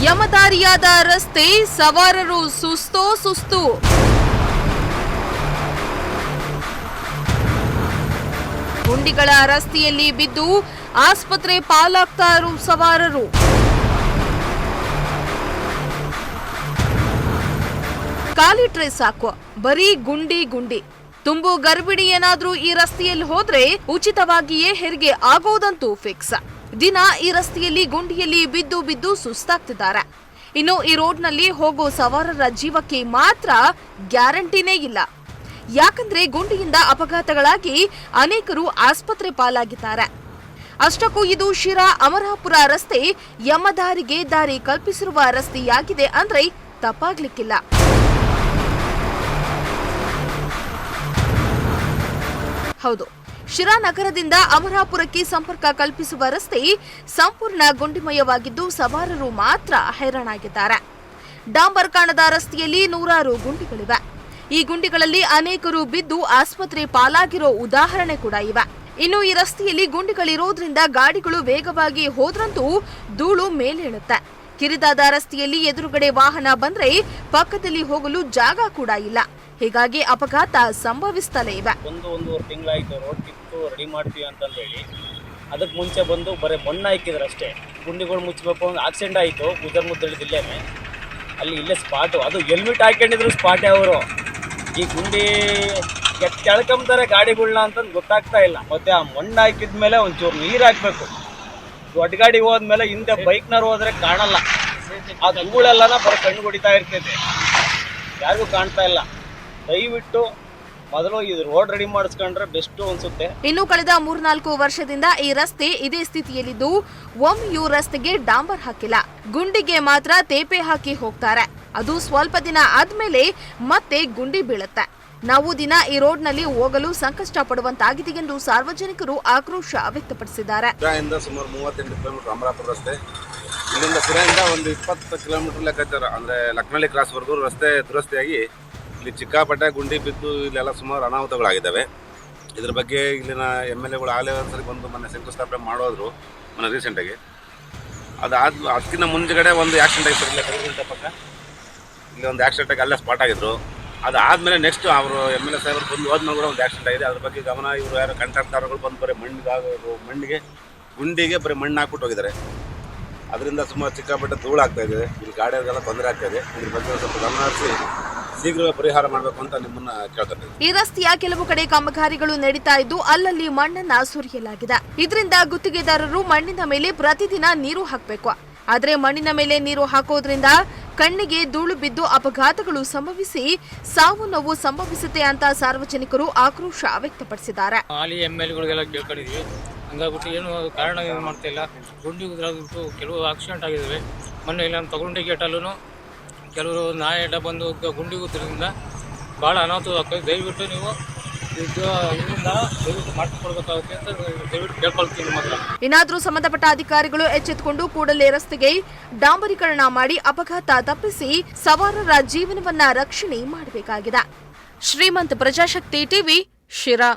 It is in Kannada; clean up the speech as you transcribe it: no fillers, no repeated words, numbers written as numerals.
ಯಮದಾರಿಯಾದ ರಸ್ತೆ, ಸವಾರರು ಸುಸ್ತು. ಗುಂಡಿಗಳ ರಸ್ತೆಯಲ್ಲಿ ಬಿದ್ದು ಆಸ್ಪತ್ರೆ ಪಾಲಾಗ್ತಾರು ಸವಾರರು. ಕಾಲಿಟ್ರೆ ಸಾಕು, ಬರೀ ಗುಂಡಿ. ತುಂಬು ಗರ್ಭಿಣಿ ಏನಾದ್ರೂ ಈ ರಸ್ತೆಯಲ್ಲಿ ಹೋದ್ರೆ ಉಚಿತವಾಗಿಯೇ ಹೆರಿಗೆ ಆಗೋದಂತೂ ಫಿಕ್ಸ್. ದಿನ ಈ ರಸ್ತೆಯಲ್ಲಿ ಗುಂಡಿಯಲ್ಲಿ ಬಿದ್ದು ಸುಸ್ತಾಗ್ತಿದ್ದಾರೆ. ಇನ್ನು ಈ ರೋಡ್ನಲ್ಲಿ ಹೋಗೋ ಸವಾರರ ಜೀವಕ್ಕೆ ಮಾತ್ರ ಗ್ಯಾರಂಟಿನೇ ಇಲ್ಲ. ಯಾಕಂದ್ರೆ ಗುಂಡಿಯಿಂದ ಅಪಘಾತಗಳಾಗಿ ಅನೇಕರು ಆಸ್ಪತ್ರೆ ಪಾಲಾಗಿದ್ದಾರೆ. ಅಷ್ಟಕ್ಕೂ ಇದು ಶಿರಾ ಅಮರಾಪುರ ರಸ್ತೆ ಯಮದಾರಿಗೆ ದಾರಿ ಕಲ್ಪಿಸಿರುವ ರಸ್ತೆಯಾಗಿದೆ ಅಂದ್ರೆ ತಪ್ಪಾಗ್ಲಿಕ್ಕಿಲ್ಲ. ಹೌದು, ಶಿರಾ ನಗರದಿಂದ ಅಮರಾಪುರಕ್ಕೆ ಸಂಪರ್ಕ ಕಲ್ಪಿಸುವ ರಸ್ತೆ ಸಂಪೂರ್ಣ ಗುಂಡಿಮಯವಾಗಿದ್ದು ಸವಾರರು ಮಾತ್ರ ಹೈರಾಣಾಗಿದ್ದಾರೆ. ಡಾಂಬರ್ ಕಾಣದ ರಸ್ತೆಯಲ್ಲಿ ನೂರಾರು ಗುಂಡಿಗಳಿವೆ. ಈ ಗುಂಡಿಗಳಲ್ಲಿ ಅನೇಕರು ಬಿದ್ದು ಆಸ್ಪತ್ರೆ ಪಾಲಾಗಿರೋ ಉದಾಹರಣೆ ಕೂಡ ಇವೆ. ಇನ್ನು ಈ ರಸ್ತೆಯಲ್ಲಿ ಗುಂಡಿಗಳಿರೋದ್ರಿಂದ ಗಾಡಿಗಳು ವೇಗವಾಗಿ ಹೋದ್ರಂತೂ ಧೂಳು ಮೇಲೇಳುತ್ತೆ. ಕಿರಿದಾದ ರಸ್ತೆಯಲ್ಲಿ ಎದುರುಗಡೆ ವಾಹನ ಬಂದ್ರೆ ಪಕ್ಕದಲ್ಲಿ ಹೋಗಲು ಜಾಗ ಕೂಡ ಇಲ್ಲ. ಹೀಗಾಗಿ ಅಪಘಾತ ಸಂಭವಿಸುತ್ತಲೇ ಇವೆ. ಒಂದೂವರೆ ತಿಂಗಳಾಯ್ತು ರೋಡ್ ಕಿತ್ತು ರೆಡಿ ಮಾಡ್ತೀವಿ ಅಂತ ಹೇಳಿ. ಅದಕ್ಕೆ ಮುಂಚೆ ಬಂದು ಬರೀ ಮಣ್ಣು ಹಾಕಿದ್ರು ಅಷ್ಟೇ. ಗುಂಡಿಗಳು ಮುಚ್ಚಬೇಕು ಅಂದ್ರೆ ಆಕ್ಸಿಡೆಂಟ್ ಆಯಿತು ಮುದ್ದಳ್ಳಿ ಜಿಲ್ಲೆನೇ. ಇಲ್ಲೇ ಸ್ಪಾಟು, ಅದು ಹೆಲ್ಮೆಟ್ ಹಾಕೊಂಡಿದ್ರು ಸ್ಪಾಟೇ ಅವರು. ಈ ಗುಂಡಿ ಕೆಳ್ಕೊಂತಾರೆ ಗಾಡಿಗಳನ್ನ ಅಂತ ಗೊತ್ತಾಗ್ತಾ ಇಲ್ಲ. ಮತ್ತೆ ಆ ಮಣ್ಣು ಹಾಕಿದ್ಮೇಲೆ ಒಂಚೂರು ನೀರು ಹಾಕ್ಬೇಕು. ದೊಡ್ಡ ಗಾಡಿ ಹೋದ್ಮೇಲೆ ಹಿಂದೆ ಬೈಕ್ನವ್ರು ಹೋದ್ರೆ ಕಾಣಲ್ಲ. ಆ ಧೂಳೆಲ್ಲನ ಬರೀ ಕಣ್ಣು ಹೊಡಿತಾ ಇರ್ತೈತೆ, ಯಾರಿಗೂ ಕಾಣ್ತಾ ಇಲ್ಲ. ದಯವಿಟ್ಟು ಮೊದಲು ಇದು ರೋಡ್ ರೆಡಿ ಮಾಡಿಸ್ಕೊಂಡ್ರೆ ಬೆಸ್ಟ್ ಅನ್ಸುತ್ತೆ. ಇನ್ನು ಕಳೆದ 3-4 ವರ್ಷದಿಂದ ಈ ರಸ್ತೆ ಇದೇ ಸ್ಥಿತಿಯಲ್ಲಿದ್ದು ಒಮ್ಮೆಯೂ ರಸ್ತೆಗೆ ಡಾಂಬರ್ ಹಾಕಿಲ್ಲ. ಗುಂಡಿಗೆ ಮಾತ್ರ ತೇಪೆ ಹಾಕಿ ಹೋಗ್ತಾರೆ. ಅದು ಸ್ವಲ್ಪ ದಿನ ಆದ್ಮೇಲೆ ಮತ್ತೆ ಗುಂಡಿ ಬೀಳುತ್ತೆ. ನಾವು ದಿನ ಈ ರೋಡ್ನಲ್ಲಿ ಹೋಗಲು ಸಂಕಷ್ಟ ಪಡುವಂತಾಗಿದೆ ಎಂದು ಸಾರ್ವಜನಿಕರು ಆಕ್ರೋಶ ವ್ಯಕ್ತಪಡಿಸಿದ್ದಾರೆ. ಸುಮಾರು 38 ಕಿಲೋಮೀಟರ್ ಅಮರಾಪುರ ರಸ್ತೆ. ಇಲ್ಲಿಂದ ಶಿರಾದಿಂದ ಒಂದು 20 ಕಿಲೋಮೀಟರ್ ಲೆಕ್ಕಾಚಾರ ಅಂದ್ರೆ ಲಕ್ನಳ್ಳಿ ಕ್ರಾಸ್ ವರೆಗೂ ರಸ್ತೆ ದುರಸ್ತಿಯಾಗಿ ಇಲ್ಲಿ ಚಿಕ್ಕಾಪಟ್ಟೆ ಗುಂಡಿ ಬಿದ್ದು ಇಲ್ಲೆಲ್ಲ ಸುಮಾರು ಅನಾಹುತಗಳಾಗಿದ್ದಾವೆ. ಇದ್ರ ಬಗ್ಗೆ ಇಲ್ಲಿನ MLAಗಳು ಆಗಲೇ ಒಂದ್ಸರಿ ಬಂದು ಮೊನ್ನೆ ಶಂಕುಸ್ಥಾಪನೆ ಮಾಡೋದ್ರು ಮೊನ್ನೆ ರೀಸೆಂಟಾಗಿ. ಅದಕ್ಕಿಂತ ಮುಂಚೆಗಡೆ ಒಂದು ಆಕ್ಸಿಡೆಂಟ್ ಆಗಿತ್ತು ಇಲ್ಲೇ ಕಲ್ಗಂಟೆ ಪಕ್ಕ. ಇಲ್ಲಿ ಒಂದು ಆಕ್ಸಿಡೆಂಟ್ ಆಗಿ ಅಲ್ಲೇ ಸ್ಪಾಟ್ ಆಗಿದ್ರು. ಅದಾದಮೇಲೆ ನೆಕ್ಸ್ಟ್ ಅವರು MLA ಸಾಹೇಬರು ಬಂದು ಹೋದ್ಮೇಲೆ ಕೂಡ ಒಂದು ಆಕ್ಸಿಡೆಂಟ್ ಆಗಿದೆ. ಅದ್ರ ಬಗ್ಗೆ ಗಮನ ಇವರು ಯಾರು ಕಾಂಟ್ರಾಕ್ಟರ್ಗಳು ಬಂದು ಬರೀ ಮಣ್ಣಿಗೆ ಗುಂಡಿಗೆ ಬರೀ ಮಣ್ಣು ಹಾಕ್ಬಿಟ್ಟು ಹೋಗಿದ್ದಾರೆ. ಅದರಿಂದ ಸುಮಾರು ಚಿಕ್ಕಾಪಟ್ಟೆ ಧೂಳಾಗ್ತಾ ಇದೆ. ಇಲ್ಲಿ ಗಾಡಿಗಳಿಗೆಲ್ಲ ತೊಂದರೆ ಆಗ್ತಾ ಇದೆ. ಇದ್ರ ಬಗ್ಗೆ ಸ್ವಲ್ಪ ಗಮನ ಹರಿಸಿ ಶೀಘ್ರ ಪರಿಹಾರ ಮಾಡಬೇಕು ಅಂತ ನಿಮ್ಮನ್ನ ಕೇಳ್ತಾರೆ. ಈ ರಸ್ತೆಯ ಕೆಲವು ಕಡೆ ಕಾಮಗಾರಿಗಳು ನಡೀತಾ ಇದ್ದು ಅಲ್ಲಲ್ಲಿ ಮಣ್ಣನ್ನ ಸುರಿಯಲಾಗಿದೆ. ಇದರಿಂದ ಗುತ್ತಿಗೆದಾರರು ಮಣ್ಣಿನ ಮೇಲೆ ಪ್ರತಿದಿನ ನೀರು ಹಾಕಬೇಕು. ಆದ್ರೆ ಮಣ್ಣಿನ ಮೇಲೆ ನೀರು ಹಾಕೋದ್ರಿಂದ ಕಣ್ಣಿಗೆ ಧೂಳು ಬಿದ್ದು ಅಪಘಾತಗಳು ಸಂಭವಿಸಿ ಸಾವು ನೋವು ಸಂಭವಿಸುತ್ತೆ ಅಂತ ಸಾರ್ವಜನಿಕರು ಆಕ್ರೋಶ ವ್ಯಕ್ತಪಡಿಸಿದ್ದಾರೆ. ಹಾಲಿ MLAಗಳಿಗೆಲ್ಲ ಕೇಳ್ಕೊಂಡಿದ್ವಿ. ಹಂಗಾಗ್ಬಿಟ್ಟು ಏನು ಕಾರಣ ಏನು ಮಾಡ್ತಾ ಇಲ್ಲ. ಗುಂಡಿ ಉದ್ರಾಗ್ಬಿಟ್ಟು ಕೆಲವು ಆಕ್ಸಿಡೆಂಟ್ ಆಗಿದ್ದಾವೆ. ಮೊನ್ನೆ ಇಲ್ಲ ತಗೊಂಡಿ ಗೇಟಲ್ಲೂ ಕೆಲವರು ನಾಯಿ ಅಡ್ಡ ಬಂದು ಗುಂಡಿ ಉದ್ರಿಂದ ಭಾಳ ಅನಾಹುತ ಆಗ್ತದೆ. ದಯವಿಟ್ಟು ನೀವು ಇದರಿಂದ ದಯವಿಟ್ಟು ಮಾಡಿಕೊಡ್ಬೇಕಾಗುತ್ತೆ ಅಂತ ದಯವಿಟ್ಟು ಕೇಳ್ಕೊಳ್ತೀನಿ. ಮಾತ್ರ ಏನಾದರೂ ಸಂಬಂಧಪಟ್ಟ ಅಧಿಕಾರಿಗಳು ಎಚ್ಚೆತ್ತುಕೊಂಡು ಕೂಡಲೇ ರಸ್ತೆಗೆ ಡಾಂಬರೀಕರಣ ಮಾಡಿ ಅಪಘಾತ ತಪ್ಪಿಸಿ ಸವಾರರ ಜೀವನವನ್ನ ರಕ್ಷಣೆ ಮಾಡಬೇಕಾಗಿದೆ. ಶ್ರೀಮಂತ ಪ್ರಜಾಶಕ್ತಿ ಟಿವಿ, ಶಿರಾ.